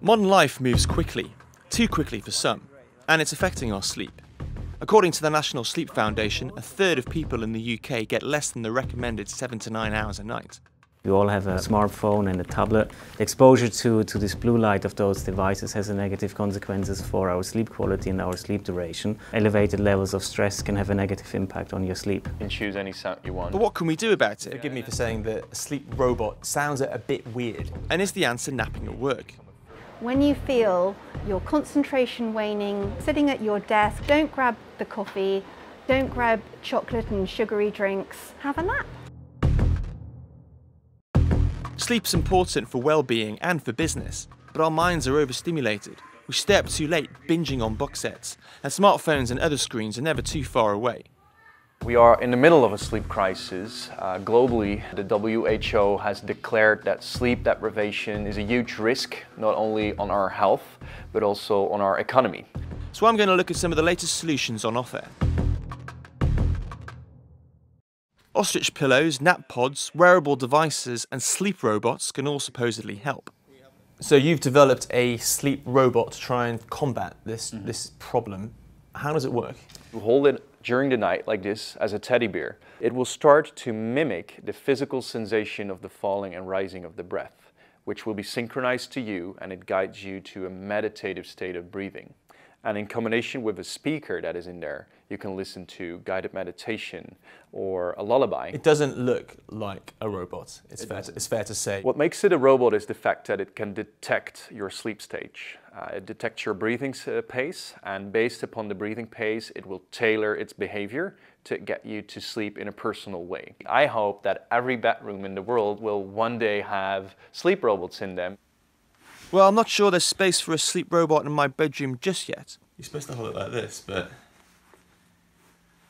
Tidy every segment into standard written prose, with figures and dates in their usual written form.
Modern life moves quickly, too quickly for some, and it's affecting our sleep. According to the National Sleep Foundation, a third of people in the UK get less than the recommended 7 to 9 hours a night. We all have a smartphone and a tablet. The exposure to this blue light of those devices has a negative consequences for our sleep quality and our sleep duration. Elevated levels of stress can have a negative impact on your sleep. You can choose any sound you want. But what can we do about it? Forgive me for saying that a sleep robot sounds a bit weird. And is the answer napping at work? When you feel your concentration waning, sitting at your desk, don't grab the coffee, don't grab chocolate and sugary drinks, have a nap. Sleep's important for well-being and for business, but our minds are overstimulated. We stay up too late, binging on box sets, and smartphones and other screens are never too far away. We are in the middle of a sleep crisis. Globally, the WHO has declared that sleep deprivation is a huge risk, not only on our health, but also on our economy. So I'm going to look at some of the latest solutions on offer. Ostrich pillows, nap pods, wearable devices and sleep robots can all supposedly help. So you've developed a sleep robot to try and combat this problem. How does it work? You hold it during the night like this as a teddy bear. It will start to mimic the physical sensation of the falling and rising of the breath, which will be synchronized to you, and it guides you to a meditative state of breathing. And in combination with a speaker that is in there, you can listen to guided meditation or a lullaby. It doesn't look like a robot, it's fair to say. What makes it a robot is the fact that it can detect your sleep stage. It detects your breathing pace, and based upon the breathing pace, it will tailor its behavior to get you to sleep in a personal way. I hope that every bedroom in the world will one day have sleep robots in them. Well, I'm not sure there's space for a sleep robot in my bedroom just yet. You're supposed to hold it like this, but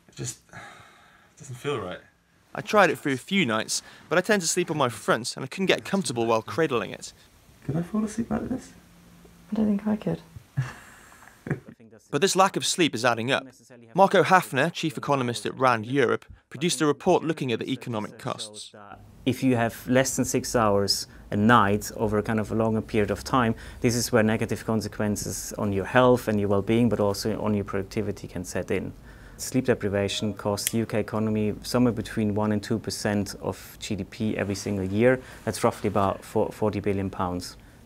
it just doesn't feel right. I tried it for a few nights, but I tend to sleep on my front and I couldn't get comfortable while cradling it. Could I fall asleep like this? I don't think I could. But this lack of sleep is adding up. Marco Hafner, chief economist at RAND Europe, produced a report looking at the economic costs. If you have less than 6 hours a night over a kind of a longer period of time, this is where negative consequences on your health and your well-being, but also on your productivity can set in. Sleep deprivation costs the UK economy somewhere between 1 and 2% of GDP every single year. That's roughly about £40 billion.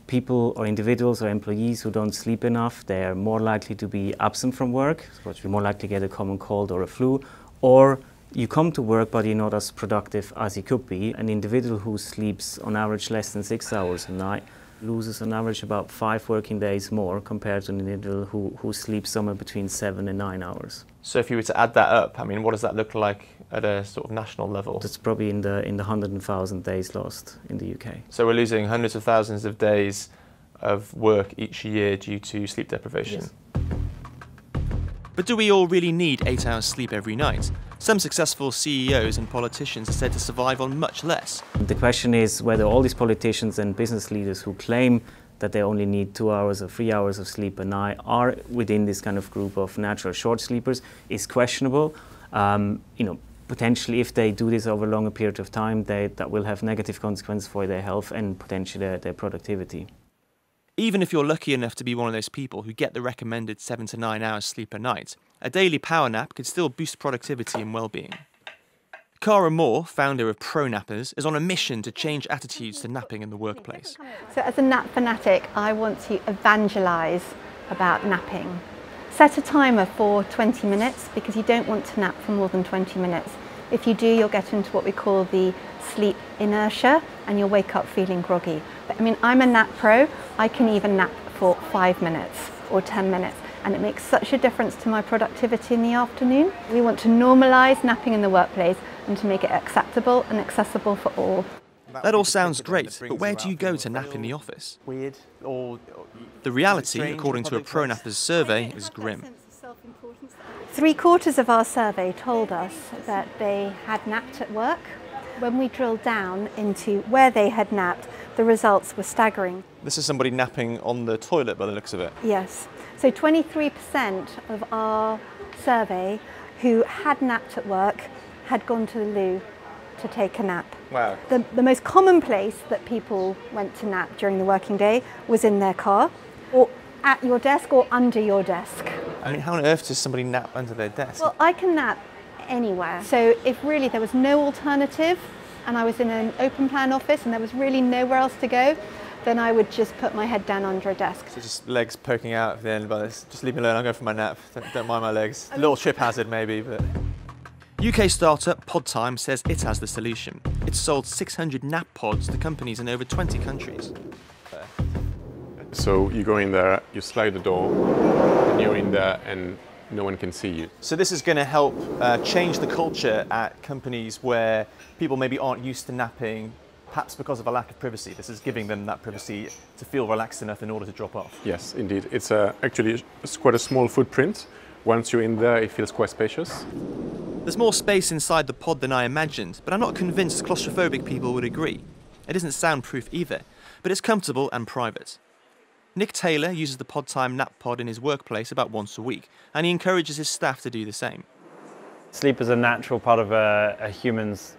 People or individuals or employees who don't sleep enough, they are more likely to be absent from work, so you're more likely to get a common cold or a flu, or you come to work but you're not as productive as you could be. An individual who sleeps on average less than 6 hours a night loses on average about 5 working days more compared to an individual who sleeps somewhere between 7 and 9 hours. So if you were to add that up, I mean, what does that look like at a sort of national level? It's probably in the 100,000 days lost in the UK. So we're losing hundreds of thousands of days of work each year due to sleep deprivation. Yes. But do we all really need 8 hours sleep every night? Some successful CEOs and politicians are said to survive on much less. The question is whether all these politicians and business leaders who claim that they only need 2 hours or 3 hours of sleep a night are within this kind of group of natural short sleepers is questionable. Potentially if they do this over a longer period of time, that will have negative consequences for their health and potentially their productivity. Even if you're lucky enough to be one of those people who get the recommended 7 to 9 hours sleep a night, a daily power nap could still boost productivity and well-being. Cara Moore, founder of Pro Nappers, is on a mission to change attitudes to napping in the workplace. So as a nap fanatic, I want to evangelise about napping. Set a timer for 20 minutes because you don't want to nap for more than 20 minutes. If you do, you'll get into what we call the sleep inertia and you'll wake up feeling groggy. But I mean, I'm a nap pro. I can even nap for 5 minutes or 10 minutes. And it makes such a difference to my productivity in the afternoon. We want to normalise napping in the workplace and to make it acceptable and accessible for all. That all sounds great, but where do you go to nap in the office? Weird or The reality, according to a Pro Nappers survey, is grim. 3/4 of our survey told us that they had napped at work. When we drilled down into where they had napped, the results were staggering. this is somebody napping on the toilet by the looks of it. Yes. So 23% of our survey who had napped at work had gone to the loo to take a nap. Wow. The most common place that people went to nap during the working day was in their car, or at your desk, or under your desk. I mean, how on earth does somebody nap under their desk? Well, I can nap anywhere. So if really there was no alternative and I was in an open plan office and there was really nowhere else to go, then I would just put my head down under a desk. So just legs poking out at the end, but just leave me alone, I'll go for my nap. Don't mind my legs. A little trip hazard maybe, but... UK startup Podtime says it has the solution. It's sold 600 nap pods to companies in over 20 countries. So you go in there, you slide the door, and you're in there and no one can see you. So this is going to help change the culture at companies where people maybe aren't used to napping, perhaps because of a lack of privacy. This is giving them that privacy to feel relaxed enough in order to drop off. Yes, indeed. It's actually quite a small footprint. Once you're in there, it feels quite spacious. There's more space inside the pod than I imagined, but I'm not convinced claustrophobic people would agree. It isn't soundproof either, but it's comfortable and private. Nick Taylor uses the Podtime nap pod in his workplace about once a week, and he encourages his staff to do the same. Sleep is a natural part of a human's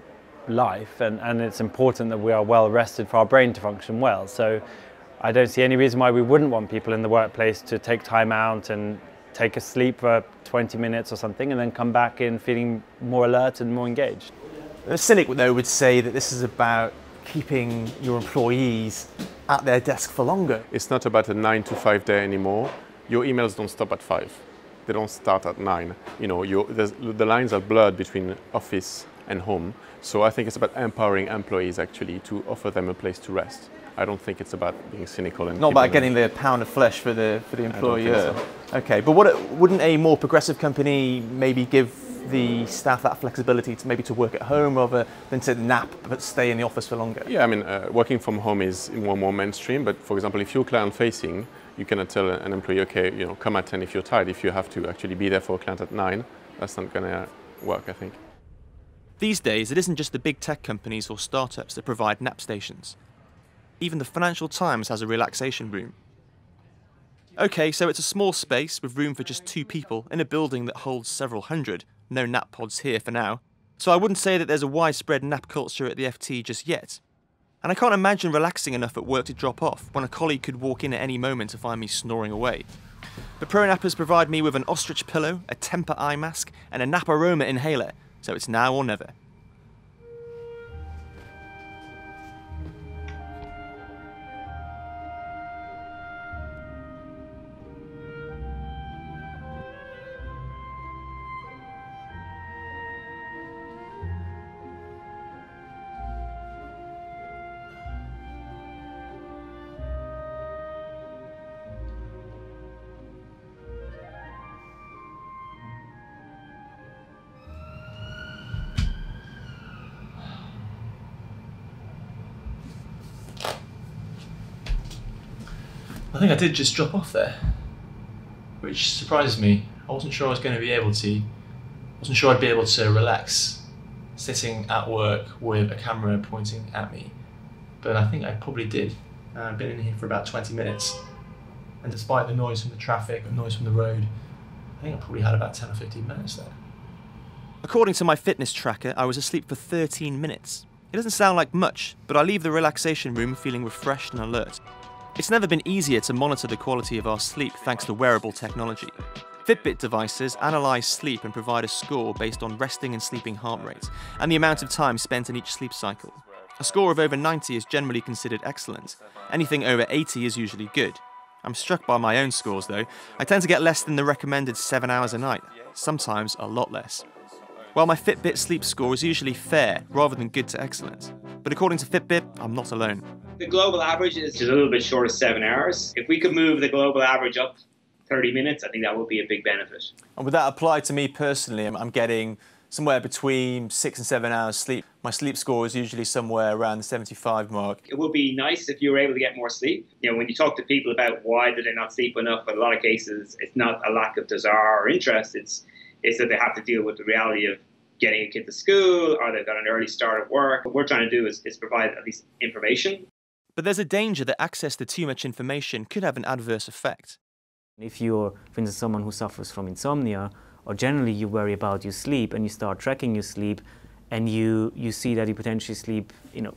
life, and it's important that we are well rested for our brain to function well. So I don't see any reason why we wouldn't want people in the workplace to take time out and take a sleep for 20 minutes or something and then come back in feeling more alert and more engaged. A cynic, though, would say that this is about keeping your employees at their desk for longer. It's not about a 9 to 5 day anymore. Your emails don't stop at 5. They don't start at 9. You know, the lines are blurred between office and home. So I think it's about empowering employees actually to offer them a place to rest. I don't think it's about being cynical and not about getting the pound of flesh for the employer. So. Okay, but wouldn't a more progressive company maybe give the staff that flexibility to maybe to work at home rather than to nap but stay in the office for longer? Yeah, I mean, working from home is more mainstream. But for example, if you're client facing, you cannot tell an employee, okay, you know, come at 10 if you're tired. If you have to actually be there for a client at 9, that's not going to work, I think. These days, it isn't just the big tech companies or startups that provide nap stations. Even the Financial Times has a relaxation room. Okay, so it's a small space with room for just 2 people in a building that holds several hundred. No nap pods here for now. So I wouldn't say that there's a widespread nap culture at the FT just yet. And I can't imagine relaxing enough at work to drop off when a colleague could walk in at any moment to find me snoring away. But pro nappers provide me with an ostrich pillow, a temper eye mask, and a nap aroma inhaler, so it's now or never. I think I did just drop off there, which surprises me. I wasn't sure I was going to be able to. I wasn't sure I'd be able to relax sitting at work with a camera pointing at me, but I think I probably did. I've been in here for about 20 minutes, and despite the noise from the traffic, the noise from the road, I think I probably had about 10 or 15 minutes there. According to my fitness tracker, I was asleep for 13 minutes. It doesn't sound like much, but I leave the relaxation room feeling refreshed and alert. It's never been easier to monitor the quality of our sleep thanks to wearable technology. Fitbit devices analyse sleep and provide a score based on resting and sleeping heart rate, and the amount of time spent in each sleep cycle. A score of over 90 is generally considered excellent. Anything over 80 is usually good. I'm struck by my own scores though. I tend to get less than the recommended 7 hours a night, sometimes a lot less. While my Fitbit sleep score is usually fair rather than good to excellent. But according to Fitbit, I'm not alone. The global average is just a little bit short of 7 hours. If we could move the global average up 30 minutes, I think that would be a big benefit. And would that apply to me personally? I'm getting somewhere between 6 and 7 hours sleep. My sleep score is usually somewhere around the 75 mark. It would be nice if you were able to get more sleep. You know, when you talk to people about why do they not sleep enough, in a lot of cases, it's not a lack of desire or interest. It's that they have to deal with the reality of getting a kid to school, or they've got an early start at work. What we're trying to do is provide at least information. But there's a danger that access to too much information could have an adverse effect. If you're, for instance, someone who suffers from insomnia, or generally you worry about your sleep and you start tracking your sleep, and you see that you potentially sleep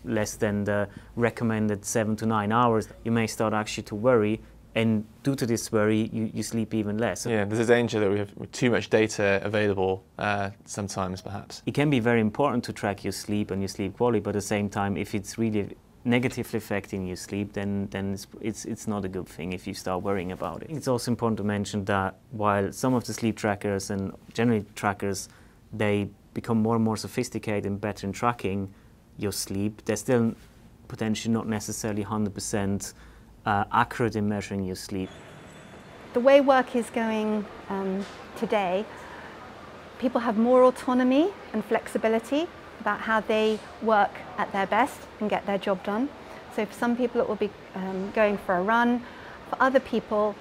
less than the recommended 7 to 9 hours, you may start actually to worry, and due to this worry you sleep even less. Yeah, there's a danger that we have too much data available sometimes perhaps. It can be very important to track your sleep and your sleep quality, but at the same time, if it's really negatively affecting your sleep, then it's not a good thing if you start worrying about it. It's also important to mention that while some of the sleep trackers and generally trackers, they become more and more sophisticated and better in tracking your sleep, they're still potentially not necessarily 100% accurate in measuring your sleep. The way work is going today, people have more autonomy and flexibility about how they work at their best and get their job done. So for some people it will be going for a run, for other people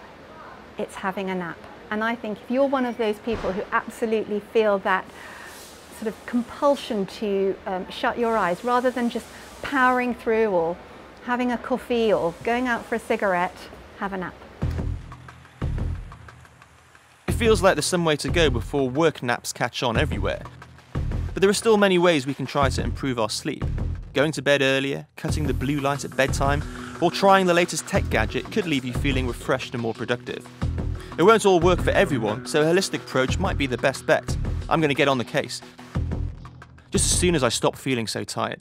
it's having a nap. And I think if you're one of those people who absolutely feel that sort of compulsion to shut your eyes rather than just powering through or having a coffee or going out for a cigarette, have a nap. It feels like there's some way to go before work naps catch on everywhere. But there are still many ways we can try to improve our sleep. Going to bed earlier, cutting the blue light at bedtime, or trying the latest tech gadget could leave you feeling refreshed and more productive. It won't all work for everyone, so a holistic approach might be the best bet. I'm going to get on the case. Just as soon as I stop feeling so tired.